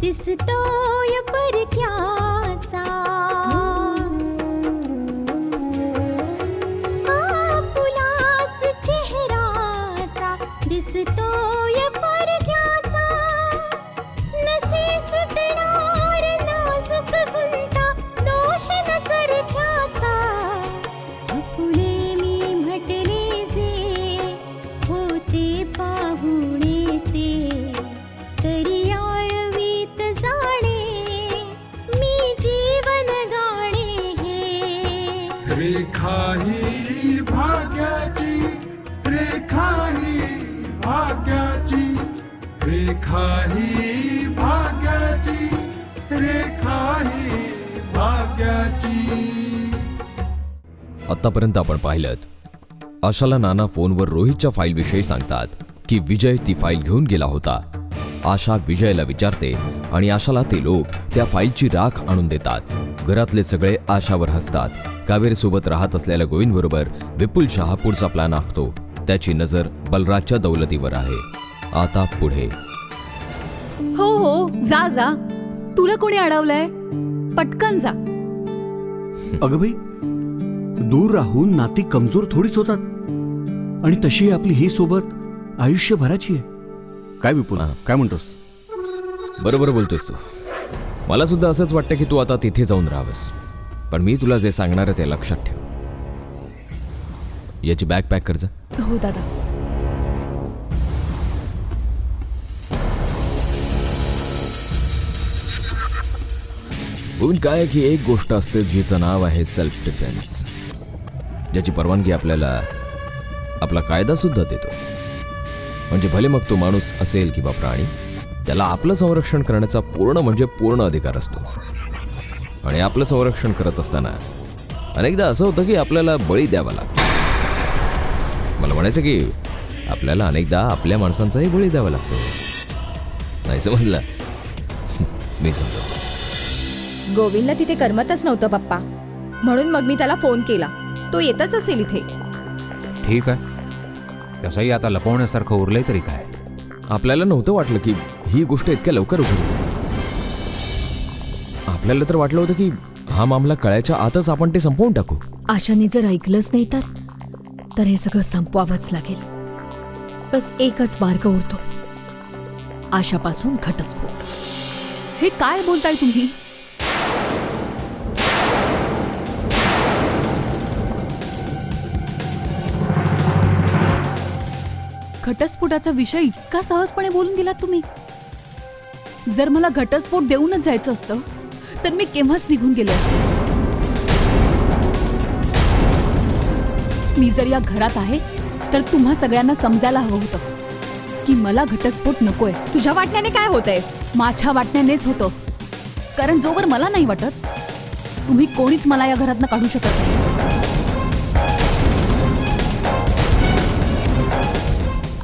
दिसतोय परक्याचा फुलाच चेहरासा दिसतोय परक्याचा नसे सुटणार नाजूक गुंता दोष न चरख्याचा फुले मी म्हटले जे होते पाहुणे ते तरी रेखा ही भाग्याची, रेखा ही भाग्याची, रेखा ही भाग्याची, रेखा ही भाग्याची. आतापर्यंत आपण पाहिलं आशाला नाना फोनवर रोहितच्या फाईलविषयी सांगतात की विजय ती फाईल घेऊन गेला होता. आशा विजयला विचारते आणि आशाला ते लोक त्या फाईलची राख आणून देतात. घरातले सगळे आशावर हसतात. कावेरी सोबत राहत असलेल्या गोविंद बरोबर विपुल शहा पुढचा प्लॅन आखतो. त्याची नजर बलराजच्या दौलतीवर आहे. आता पुढे. हो हो जा जा, तुला कोणी अडवलंय? पटकन जा. अगं बाई, दूर राहून नाती कमजोर थोडीच होतात. आणि तशी आपली ही सोबत आयुष्यभराची आहे. काय विपुल, काय म्हणतोस? बरोबर बोलतोस तू. मला सुद्धा असंच वाटतं की तू आता तिथे जाऊन राहावस. पण मी तुला जे सांगणार आहे ते लक्षात ठेव. याची बॅग पॅक कर जा. हो दादा. होऊन काय की एक गोष्ट असते जिचं नाव आहे सेल्फ डिफेन्स, ज्याची परवानगी आपल्याला आपला कायदा सुद्धा देतो. म्हणजे भले मग तो माणूस असेल किंवा प्राणी, त्याला आपलं संरक्षण करण्याचा पूर्ण अधिकार असतो. आणि आपलं संरक्षण करत असताना अनेकदा असं होतं की आपल्याला बळी द्यावा लागतो. मला म्हणायचं की आपल्याला अनेकदा आपल्या माणसांचाही बळी द्यावा लागतो. नाही समजला? मी समजतो. गोविंदला तिथे करमतच नव्हतं पप्पा, म्हणून मग मी त्याला फोन केला. तो येतच असेल इथे. ठीक आहे, तसंही आता लपवण्यासारखं उरलंय तरी काय. आपल्याला नव्हतं वाटलं की ही गोष्ट इतक्या लवकर उघडेल. आपल्याला तर वाटलं होतं की हा मामला कळायच्या आतच आपण ते संपवून टाकू. आशाने जर ऐकलंच नाही तर हे सगळं संपवावंच लागेल. बस एकच मार्ग उरतो, आशापासून घटस्फोट. हे काय बोलताय तुम्ही? घटस्फोटाचा विषय इतका सहजपणे बोलून दिलात तुम्ही. जर मला घटस्फोट देऊनच जायचं असतं तर मी केव्हाच निघून गेले असते. मी जर या घरात आहे तर तुम्हा सगळ्यांना समजायला हवं होतं की मला घटस्फोट नकोय. तुझ्या वाटण्याने काय होतंय? माझ्या वाटण्यानेच होतं. कारण जोवर मला नाही वाटत तुम्ही कोणीच मला या घरातनं काढू शकत नाही.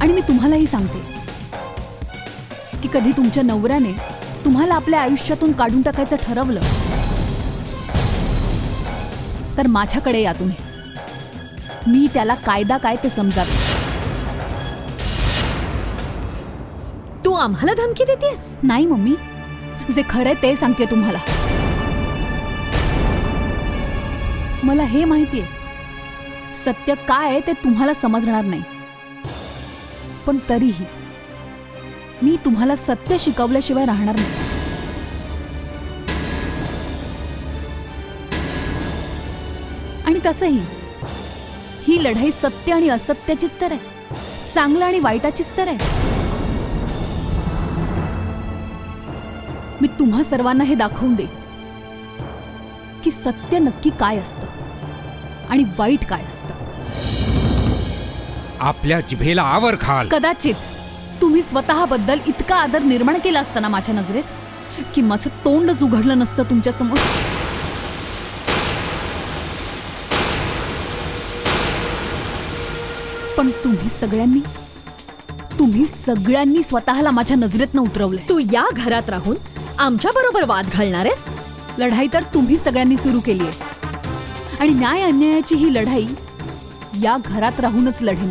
आणि मी तुम्हालाही सांगते की कधी तुमच्या नवऱ्याने तुम्हाला आपल्या आयुष्यातून काढून टाकायचं ठरवलं तर माझ्याकडे या तुम्ही. मी त्याला कायदा काय ते समजावे. तू आम्हाला धमकी देतेस? नाही मम्मी, जे खरंय ते सांगते तुम्हाला. मला हे माहितीये सत्य काय आहे ते तुम्हाला समजणार नाही, पण तरीही मी तुम्हाला सत्य शिकवल्याशिवाय राहणार नाही. आणि तसंही ही लढाई सत्य आणि असत्याचीच तर आहे, चांगलं आणि वाईटाचीच तर आहे. मी तुम्हा सर्वांना हे दाखवून दे की सत्य नक्की काय असतं आणि वाईट काय असतं. आपल्या जिभेला आवर खाल. कदाचित तुम्ही स्वतःबद्दल इतका आदर निर्माण केला असता ना माझ्या नजरेत की माझं तोंडच उघडलं नसतं तुमच्या समोर. पण तुम्ही सगळ्यांनी स्वतःला माझ्या नजरेतनं उतरवलंय. तू या घरात राहून आमच्या बरोबर वाद घालणारेस? लढाई तर तुम्ही सगळ्यांनी सुरू केली आहे आणि न्याय अन्यायाची ही लढाई या घरात राहूनच लढेन.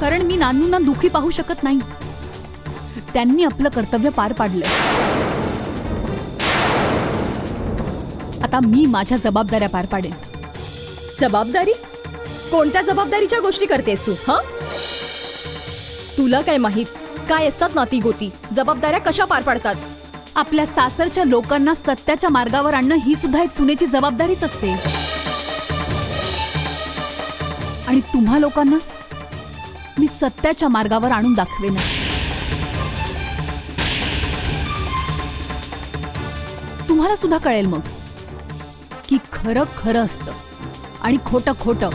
कारण मी नानूंना दुखी पाहू शकत नाही. त्यांनी आपलं कर्तव्य पार पाडलंय. आता मी माझ्या जबाबदाऱ्या पार पाडेन. जबाबदारी? कोणत्या जबाबदारीच्या गोष्टी करतेस तू? हा, तुला काय माहित काय असतात नाती गोती? जबाबदाऱ्या कशा पार पाडतात? आपल्या सासरच्या लोकांना सत्याच्या मार्गावर आणणं ही सुद्धा एक सुनेची जबाबदारीच असते. आणि तुम्हा लोकांना मी सत्याच्या मार्गावर आणून दाखवेन. तुम्हाला सुद्धा कळेल मग की खरं खरं असतं आणि खोटं खोटं.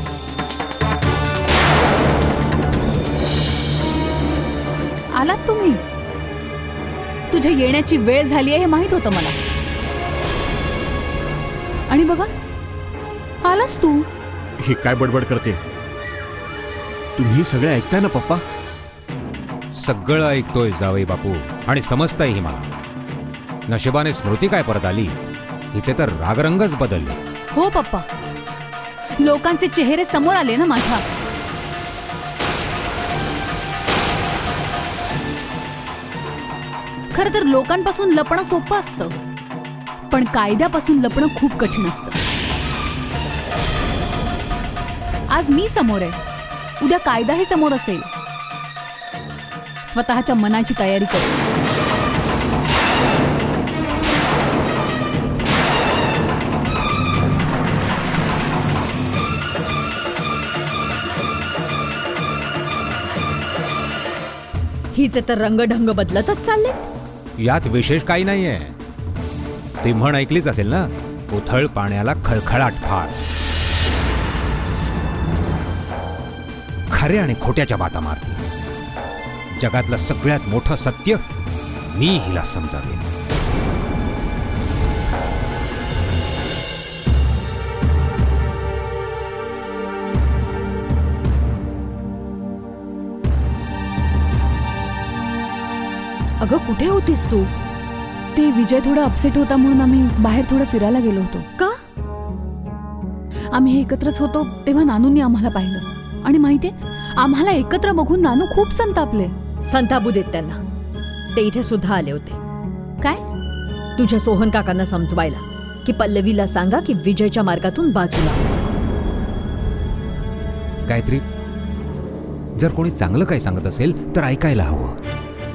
आलात तुम्ही. तुझ्या येण्याची वेळ झाली आहे हे माहित होतं मला. आणि बघा आलास तू. हे काय बडबड करते? तुम्ही सगळे ऐकताय ना पप्पा? सगळं ऐकतोय जावई बापू आणि समजतंयही मला. नशिबाने स्मृती काय परत आली, हिचे तर रागरंगच बदलले. हो पप्पा, लोकांचे चेहरे समोर आले ना माझ्या. खरं तर लोकांपासून लपणं सोपं असतं, पण कायद्यापासून लपणं खूप कठीण असतं. आज मी समोर आहे, उद्या कायदाही समोर असेल. स्वतःच्या मनाची तयारी कर. हिचे तर रंगढंग बदलतच चालले. यात विशेष काही नाहीये. ती म्हण ऐकलीच असेल ना, उथळ पाण्याला खळखळाट फार. खऱ्या आणि खोट्याच्या बाता मारते. जगातलं सगळ्यात मोठं सत्य मी हिला समजावेन. अगं कुठे होतीस तू? ते विजय थोडा अपसेट होता म्हणून आम्ही बाहेर थोडं फिरायला गेलो होतो. का? आम्ही हे एकत्रच होतो तेव्हा नानूंनी आम्हाला पाहिलं आणि माहितीये आम्हाला एकत्र बघून नानू खूप संतापले. संतापू देत त्यांना. ते इथे सुद्धा आले होते. काय? तुझ्या सोहन काकांना समजवायला की पल्लवीला सांगा की विजयच्या मार्गातून बाजूला. गायत्री, जर कोणी चांगलं काही सांगत असेल तर ऐकायला हवं.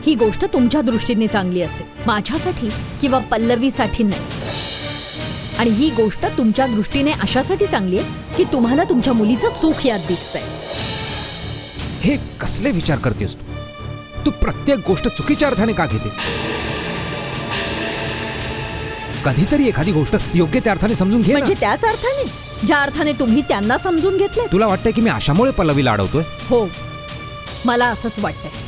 ही गोष्ट तुमच्या दृष्टीने चांगली असेल, माझ्यासाठी किंवा पल्लवीसाठी नाही. आणि ही गोष्ट तुमच्या दृष्टीने अशासाठी चांगली आहे की तुम्हाला तुमच्या मुलीचं सुख यात दिसतंय. हे कसले विचार करतेस तू? तू प्रत्येक गोष्ट चुकीच्या अर्थाने का घेतेस? कधीतरी एखादी गोष्ट योग्य त्या अर्थाने समजून घे ना. म्हणजे त्याच अर्थाने ज्या अर्थाने तुम्ही त्यांना समजून घेतले. तुला वाटतंय की मी अशामुळे पल्लवीला अडवतोय? हो, मला असंच वाटतंय.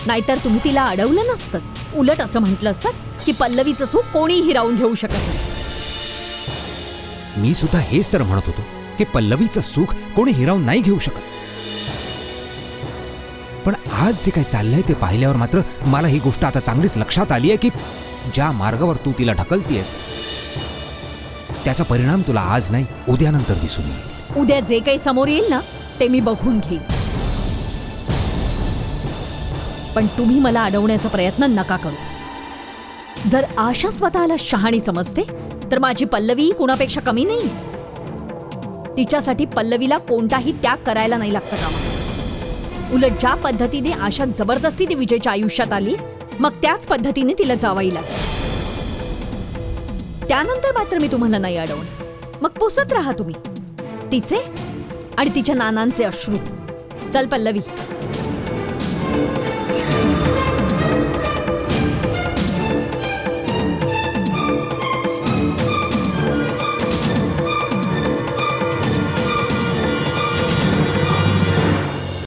नाहीतर तुम्ही तिला अडवलं नसतं. उलट असं म्हटलं असतं की पल्लवीचं सुख कोणीही राहून घेऊ शकत नाही. मी सुद्धा हेच तर म्हणत होतो की पल्लवीचं सुख कोणी हिरावून नाही घेऊ शकत. पण आज जे काही चाललंय ते पाहिल्यावर मात्र मला ही गोष्ट आता चांगलीच लक्षात आली आहे की ज्या मार्गावर तू तिला ढकलतीयस त्याचा परिणाम तुला आज नाही उद्यानंतर दिसून येईल. उद्या जे काही समोर येईल ना ते मी बघून घेईन. पण तुम्ही मला अडवण्याचा प्रयत्न नका करू. जर आशा स्वतःला शहाणी समजते तर माझी पल्लवी कुणापेक्षा कमी नाही. तिच्यासाठी पल्लवीला कोणताही त्याग करायला नाही लागतं कामा. उलट ज्या पद्धतीने आशा जबरदस्ती ती विजयच्या आयुष्यात आली मग त्याच पद्धतीने तिला जावाई लागली. त्यानंतर मात्र मी तुम्हाला नाही अडवणार. मग पुसत राहा तुम्ही तिचे आणि तिच्या नानांचे अश्रू. चल पल्लवी.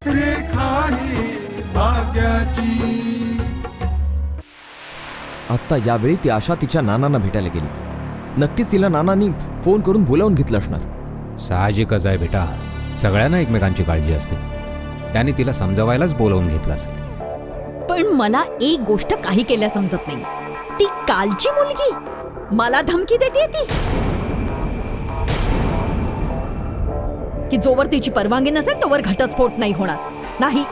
रेखा ही भाग्याची. आत्ता यावेळी ती आशा तिच्या नानांना भेटायला गेली. नक्कीच तिला नानांनी फोन करून बोलावून घेतलं असणार. साहजिकच आहे बेटा, सगळ्यांना एकमेकांची काळजी असते. त्याने तिला समजवायलाच बोलावून घेतलं असेल. पण मला एक गोष्ट काही केल्या समजत नाही. ती कालची मुलगी मला धमकी देते ती की जोवर तिची परवानगी नसेल तोवर घटस्फोट नाही होणार. नाही,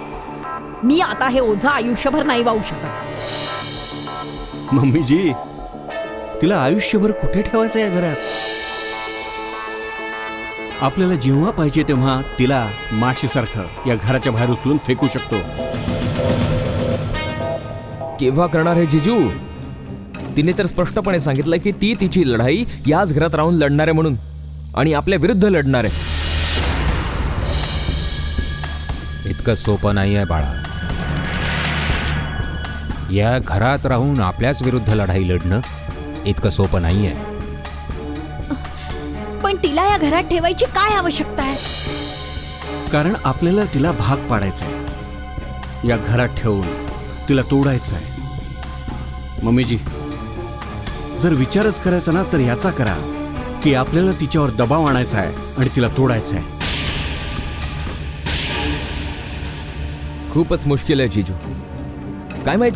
मी आता हे ओझं आयुष्यभर नाही वाहू शकत. मम्मीजी, तिला आयुष्यभर कुठे ठेवायचं या घरात? आपल्याला जेव्हा पाहिजे तेव्हा तिला माशीसारखं या घराच्या बाहेर उचलून फेकू शकतो. केव्हा करणार हे जिजू? तिने तर स्पष्टपणे सांगितलं की ती तिची लढाई याच घरात राहून लढणार आहे म्हणून, आणि आपल्या विरुद्ध लढणार आहे. इतकं सोपं नाही आहे बाळा. या घरात राहून आपल्याच विरुद्ध लढाई लढणं इतकं सोपं नाही आहे. पण तिला या घरात ठेवायची काय आवश्यकता आहे? कारण आपल्याला तिला भाग पाडायचा आहे. या घरात ठेवून तिला तोडायचं आहे. मम्मीजी, जर विचारच करायचा ना तर याचा करा की आपल्याला तिच्यावर दबाव आणायचा आहे आणि तिला तोडायचं आहे. खूपच मुश्किल आहे जिजू. काय माहित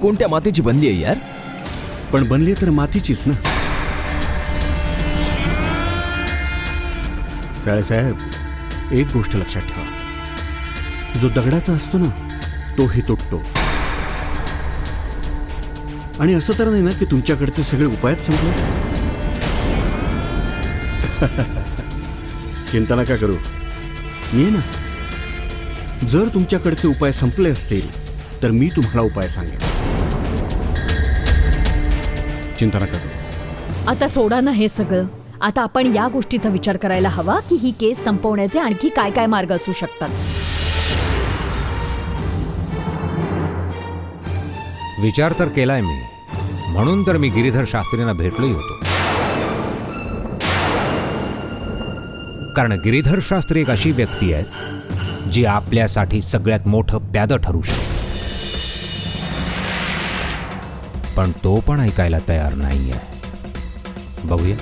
कोणत्या मातीची बनली आहे यार. पण बनली तर मातीचीच ना. साहेब, एक गोष्ट लक्षात ठेवा, जो दगडाचा असतो ना तोही तुटतो. आणि असं तर नाही ना की तुमच्याकडचे सगळे उपायच संपले. चिंता नका करू, मी आहे ना. जर तुमच्याकडचे उपाय संपले असतील तर मी तुम्हाला उपाय सांगेन. चिंता नका करू. आता सोडा ना हे सगळं. आता आपण या गोष्टीचा विचार करायला हवा की ही केस संपवण्याचे आणखी काय काय मार्ग असू शकतात. विचार तर केलाय मी, म्हणून तर मी गिरीधर शास्त्रींना भेटलोही होतो. कारण गिरीधर शास्त्री एक अशी व्यक्ती आहे जी आपल्यासाठी सगळ्यात मोठं प्यादं ठरू शकते. पण तो पण ऐकायला तयार नाही आहे. बघूया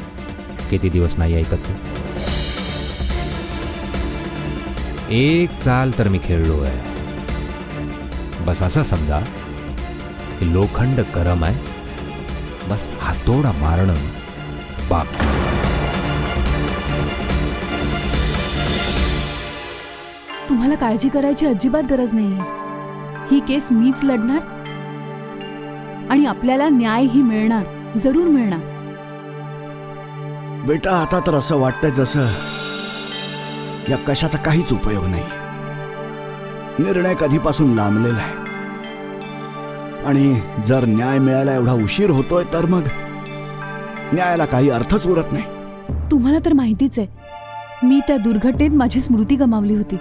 किती दिवस नाही ऐकत. एक चाल तर मी खेळलो आहे. बस असं समजा की लोखंड गरम आहे, बस हातोडा मारणं बाकी. तुम्हाला काळजी करायची अजिबात गरज नाहीये. ही केस मीच लढणार आणि आपल्याला न्यायही मिळणार, जरूर मिळणार. बेटा, आता तर असं वाटतंय जसं या कशाचा काहीच उपयोग नाही. निर्णय कधीपासून लांबलेला आहे. आणि जर न्याय मिळायला एवढा उशीर होतोय तर मग न्यायाला काही अर्थच उरत नाही. तुम्हाला तर माहितीच आहे, मी त्या दुर्घटनेत माझी स्मृती गमावली होती.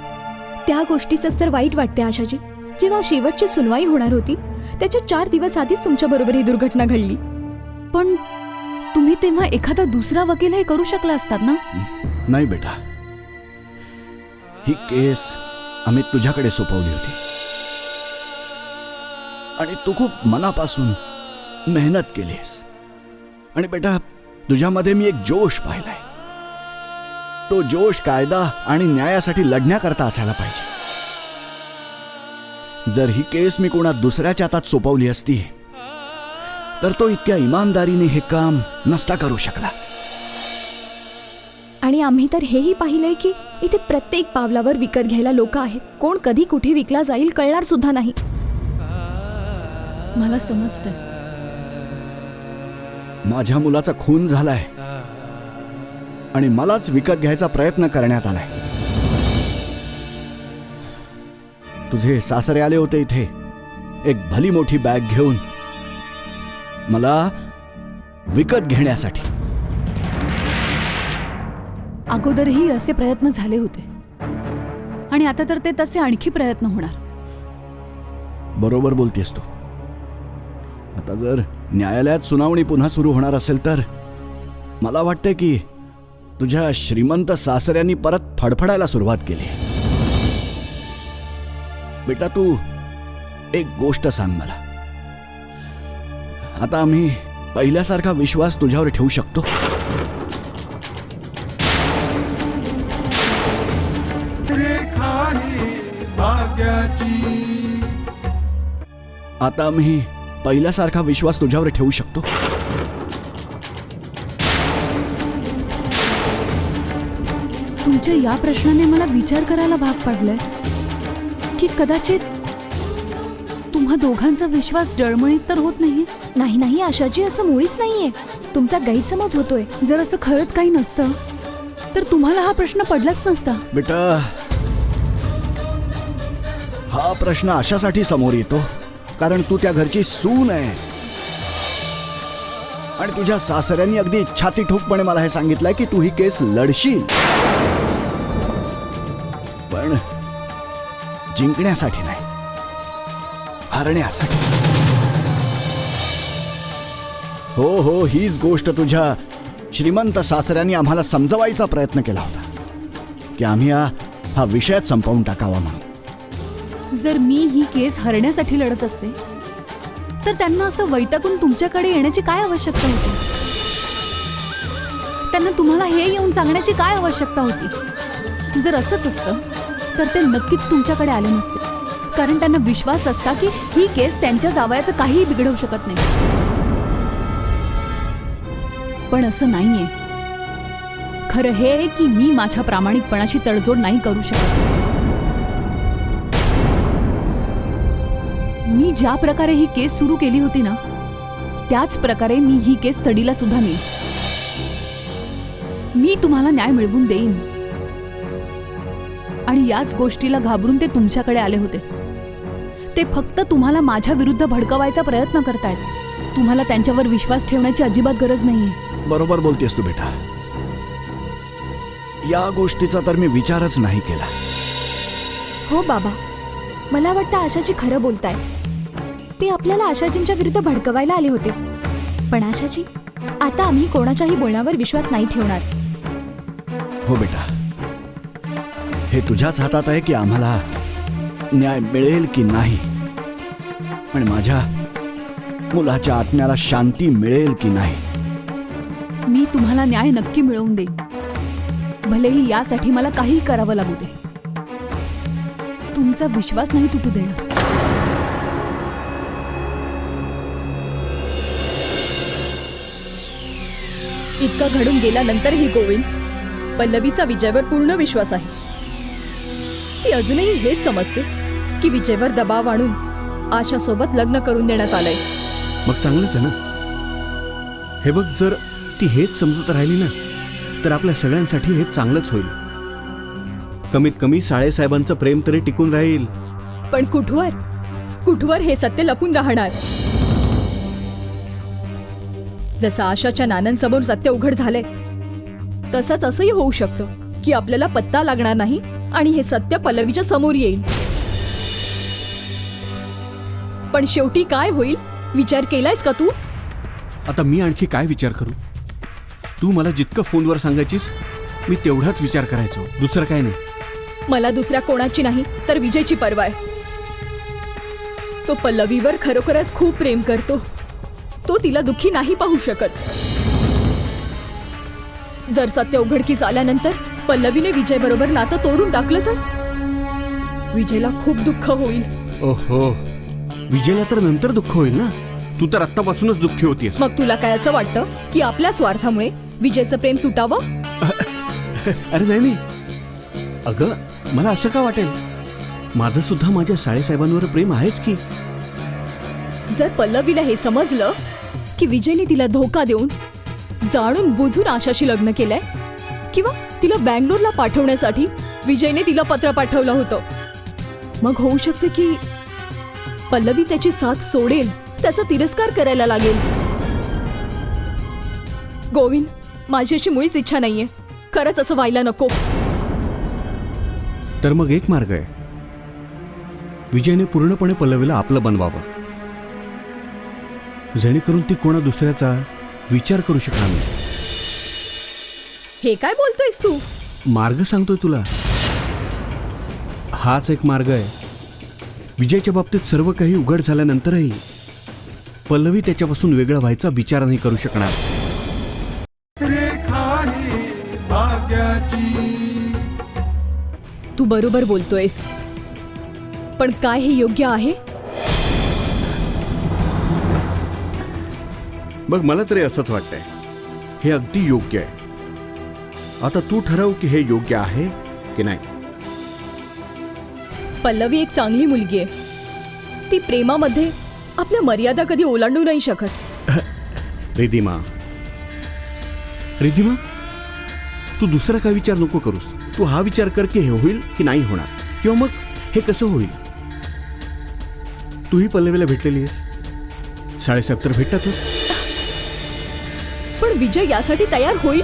त्या गोष्टीच तर वाईट वाटते आशाजी. जेव्हा शेवटची सुनवाई होणार होती त्याच्या 4 दिवस आधीच तुमच्या बरोबर ही दुर्घटना घडली. पण तुम्ही तेव्हा एखादा दुसरा वकील हे करू शकला असतात ना. नाही बेटा, ही केस आम्ही तुझ्याकडे सोपवली होती आणि तू खूप मनापासून मेहनत केलीस. आणि बेटा, तुझ्यामध्ये मी एक जोश पाहिलाय. तो जोश कायदा आणि न्यायासाठी लढण्याकरता असायला पाहिजे. जर ही केस मी कोणा दुसऱ्याच्या हातात सोपवली असती तर तो इतक्या इमानदारीने हे काम नसता करू शकला. आणि आम्ही तर हेही पाहिलंय की इथे प्रत्येक पावलावर विकत घ्यायला लोक आहेत. कोण कधी कुठे विकला जाईल कळणार सुद्धा नाही. मला समजतंय. माझ्या मुलाचा खून झालाय आणि मलाच विकत घ्यायचा प्रयत्न करण्यात आलाय. तुझे सासरे आले होते इथे एक भली मोठी बॅग घेऊन मला विकत घेण्यासाठी. अगोदरही असे प्रयत्न झाले होते आणि आता तर ते तसे आणखी प्रयत्न होणार. बरोबर बोलतेस तू. आता जर न्यायालयात सुनावणी पुन्हा सुरू होणार असेल तर मला वाटतं की तुझ्या श्रीमंत सासऱ्यांनी परत फडफडायला सुरुवात केली. बेटा तू एक गोष्ट सांग मला, आता आम्ही पहिल्यासारखा विश्वास तुझ्यावर ठेवू शकतो? रेखा ही भाग्याची. आता आम्ही पहिल्यासारखा विश्वास तुझ्यावर ठेवू शकतो? तुमच्या या प्रश्नाने मला विचार करायला भाग पाडलाय की कदाचित तुम्हा दोघांचा विश्वास डळमळीत तर होत नाहीये. नाही नाही आशाजी, असं मुळीच नाहीये. तुमचा गैरसमज होतोय. जर असं खरंच काही नसतं तर तुम्हाला हा प्रश्न पडलाच नसता. बेटा हा प्रश्न अशासाठी समोर येतो कारण तू त्या घरची सून आहेस आणि तुझ्या सासऱ्यांनी अगदी छाती ठोकपणे मला हे सांगितलंय की तू ही केस लढशील, पण जिंकण्यासाठी नाही, हरण्यासाठी. हो हो, हीच गोष्ट तुझ्या श्रीमंत सासऱ्यांनी आम्हाला समजवायचा प्रयत्न केला होता की आम्ही हा विषयच संपवून टाकावा म्हणून. जर मी ही केस हरण्यासाठी लढत असते तर त्यांना असं वैतागून तुमच्याकडे येण्याची काय आवश्यकता होती? त्यांना तुम्हाला हे येऊन सांगण्याची काय आवश्यकता होती? जर असंच असतं तर ते नक्कीच तुमच्याकडे आले नसते, कारण त्यांना विश्वास असता की ही केस त्यांच्या जावयाचं काहीही बिघडवू शकत नाही. पण असं नाहीये. खरं हे आहे की मी माझ्या प्रामाणिकपणाशी तडजोड नाही करू शकत. मी ज्या प्रकारे ही केस सुरू केली होती ना, त्याच प्रकारे मी ही केस तडीला सुद्धा नेईन. मी तुम्हाला न्याय मिळवून देईन. आणि याच गोष्टीला घाबरून ते तुमच्याकडे आले होते. ते फक्त तुम्हाला माझ्या विरुद्ध भडकवायचा प्रयत्न करतायत. तुम्हाला त्यांच्यावर विश्वास ठेवण्याची अजिबात गरज नाहीये. बरोबर बोलतेस तू बेटा. या गोष्टीचा तर मी विचारच नाही केला. हो बाबा, मला वाटतं आशाजी खरं बोलताय. ते आपल्याला आशाजींच्या विरुद्ध भडकवायला आले होते. पण आशाजी, आता आम्ही कोणाच्याही बोलण्यावर विश्वास नाही ठेवणार. हो बेटा, हे तुझ्याच हातात आहे की आम्हाला न्याय मिळेल की नाही, आणि माझ्या मुलाच्या आत्म्याला शांती मिळेल की नाही. मी तुम्हाला न्याय नक्की मिळवून देईन, भलेही यासाठी मला काही करावं लागू दे. तुमचा विश्वास नाही तुटू देणार. इतका घडून गेल्यानंतरही गोविंद, पल्लवीचा विजयवर पूर्ण विश्वास आहे. ती अजूनही हेच समजते की विजयवर दबाव आणून आशासोबत लग्न करून देण्यात आलंय. मग चांगलंच आहे ना. हे बघ, जर ती हेच समजत राहिली ना तर आपल्या सगळ्यांसाठी हे चांगलंच होईल. कमीत कमी साळेसाहेबांचं प्रेम तरी टिकून राहील. पण कुठवर कुठवर हे सत्य लपून राहणार? जसं आशाच्या नानांसमोर सत्य उघड झालंय, तसंच असंही होऊ शकतं की आपल्याला पत्ता लागणार नाही आणि हे सत्य पल्लवीच्या समोर येईल. पण शेवटी काय होईल विचार केलायस का तू? आता मी आणखी काय विचार करू? तू मला जितकं फोनवर सांगायचीस मी तेवढाच विचार करायचो, दुसरं काय नाही. मला दुसऱ्या कोणाची नाही तर विजयची पर्वा आहे. तो पल्लवीवर खरोखरच खूप प्रेम करतो. तो तिला दुःखी नाही पाहू शकत. जर सत्य उघडकीस आल्यानंतर पल्लवीने विजय बरोबर नातं तोडून टाकलं तर विजयला खूप दुःख होईल. ओहो, विजयला तर नंतर दुःख होईल ना. तू तर आत्तापासूनच दुःखी होतीयस. मग तुला काय असं वाटतं की आपल्या स्वार्थामुळे विजयचं प्रेम तुटावं? अरे नाही नाही, अगं मला असं का वाटेल? माझं सुद्धा माझ्या साळेसाहेबांवर प्रेम आहेच की. जर पल्लवीला हे समजलं की विजयने तिला धोका देऊन जाणून बुजून आशाशी लग्न केलंय, किंवा तिला बँगलोरला पाठवण्यासाठी विजयने तिला पत्र पाठवलं होतं, मग होऊ शकतं की पल्लवी त्याची साथ सोडेल, त्याचा तिरस्कार करायला लागेल. गोविंद, माझी अशी मुळीच इच्छा नाहीये खरंच असं व्हायला नको. तर मग एक मार्ग आहे. विजयने पूर्णपणे पल्लवीला आपलं बनवावं, जेणेकरून ती कोणा दुसऱ्याचा विचार करू शकणार नाही. हे काय बोलतोयस तू? मार्ग सांगतोय तुला. हाच एक मार्ग आहे. विजयच्या बाबतीत सर्व काही उघड झाल्यानंतरही पल्लवी त्याच्यापासून वेगळं व्हायचा विचार नाही करू शकणार. रेखा ही भाग्याची. तू बरोबर बोलतोयस, पण काय हे योग्य आहे? मग मला तरी असंच वाटतंय, हे अगदी योग्य आहे. आता तू ठरव की हे योग्य आहे की नाही. पल्लवी एक चांगली मुलगी आहे. ती प्रेमामध्ये आपल्या मर्यादा कधी ओलांडू नाही शकत. रिधिमा, रिधिमा, तू दुसरा काय विचार नको करूस. तू हा विचार कर की हे होईल की नाही होणार, किंवा मग हे कसं होईल. तूही पल्लवीला भेटलेली आहेस, साडेसाहेब तर भेटतातच. पण विजय यासाठी तयार होईल,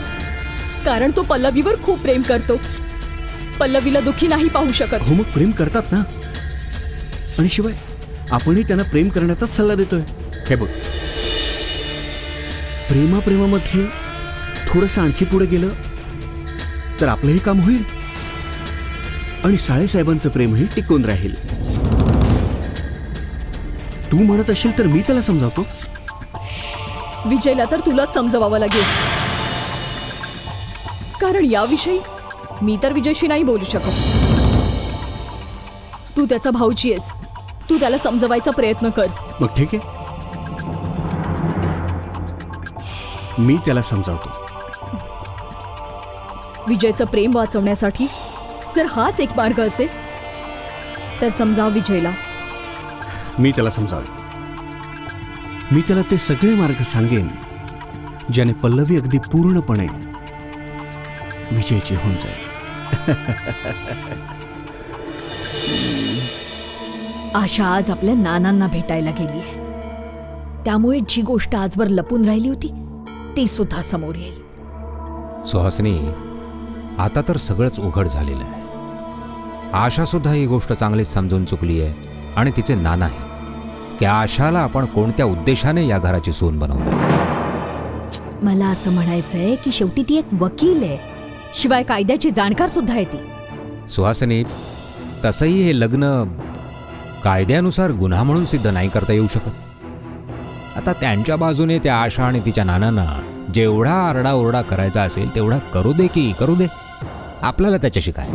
कारण तो पल्लवीवर खूप प्रेम करतो. पल्लवीला दुःखी नाही पाहू शकत. हो, मग प्रेम करतात ना. आणि शिवाय आपणही त्यांना प्रेम करण्याचाच सल्ला देतोय. हे बघ, प्रेमामध्ये थोडंसं आणखी पुढे गेलं तर आपलंही काम होईल आणि साळेसाहेबांचं प्रेमही टिकून राहील. तू म्हणत असशील तर मी त्याला समजावतो. विजयला तर तुलाच समजवावं लागेल, कारण याविषयी मी तर विजयशी नाही बोलू शकत. तू त्याचा भाऊची आहेस, तू त्याला समजवायचा प्रयत्न कर. मग ठीक आहे, मी त्याला समजावतो. विजयचं प्रेम वाचवण्यासाठी जर हाच एक मार्ग असेल तर समजाव विजयला. मी त्याला समजावेन. मी त्याला ते सगळे मार्ग सांगेन ज्याने पल्लवी अगदी पूर्णपणे विजयची होऊन जाईल. आशा आज आपल्या नानांना भेटायला गेलीये, त्यामुळे जी गोष्ट आजवर लपून राहिली होती ती सुद्धा समोर येईल. सुहासिनी, आता तर सगळंच उघड झालेलं आहे. आशा सुद्धा ही गोष्ट चांगलीच समजून चुकली आहे, आणि तिचे नानाही, की आशाला आपण कोणत्या उद्देशाने या घराची सून बनवलं. मला असं म्हणायचंय की शेवटी ती एक वकील आहे, शिवाय कायद्याची जाणकार सुद्धा आहे ती. सुहासिनी, तसंही हे लग्न कायद्यानुसार गुन्हा म्हणून सिद्ध नाही करता येऊ शकत. आता त्यांच्या बाजूने त्या आशा आणि तिच्या नानांना जेवढा आरडाओरडा करायचा असेल तेवढा करू दे की करू दे, आपल्याला त्याच्याशी काय.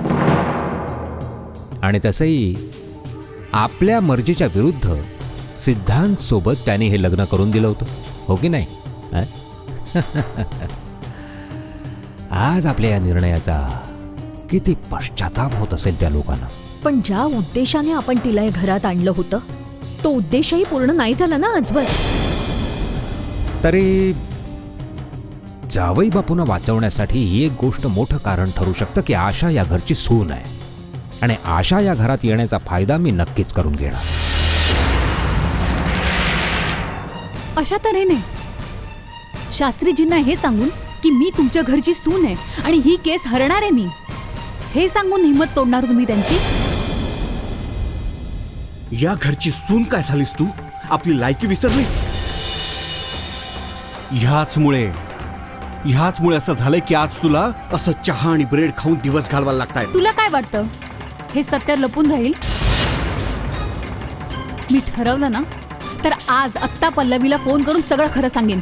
आणि तसंही आपल्या मर्जीच्या विरुद्ध सिद्धांतसोबत त्यांनी हे लग्न करून दिलं होतं, हो की नाही. आज आपल्या या निर्णयाचा किती पश्चाताप होत असेल त्या लोकांना. पण ज्या उद्देशाने आपण तिला या घरात आणलं होतं तो उद्देशही पूर्ण नाही झाला ना आजवर. तरी जावई बापूंना वाचवण्यासाठी ही एक गोष्ट मोठं कारण ठरू शकतं की आशा या घरची सून आहे, आणि आशा या घरात येण्याचा फायदा मी नक्कीच करून घेणार. अशा तऱ्हेने शास्त्रीजींना हे सांगून की मी तुमच्या घरची सून आहे आणि ही केस हरणार आहे मी, हे सांगून हिंमत तोडणार तुम्ही त्यांची. या घरची सून काय झालीस तू? आपली लायकी विसरलीस. ह्याचमुळे असं झालंय की आज तुला असं चहा आणि ब्रेड खाऊन दिवस घालवायला लागताय. तुला काय वाटतं हे सत्य लपून राहील? मी ठरवलं ना तर आज आत्ता पल्लवीला फोन करून सगळं खरं सांगेन.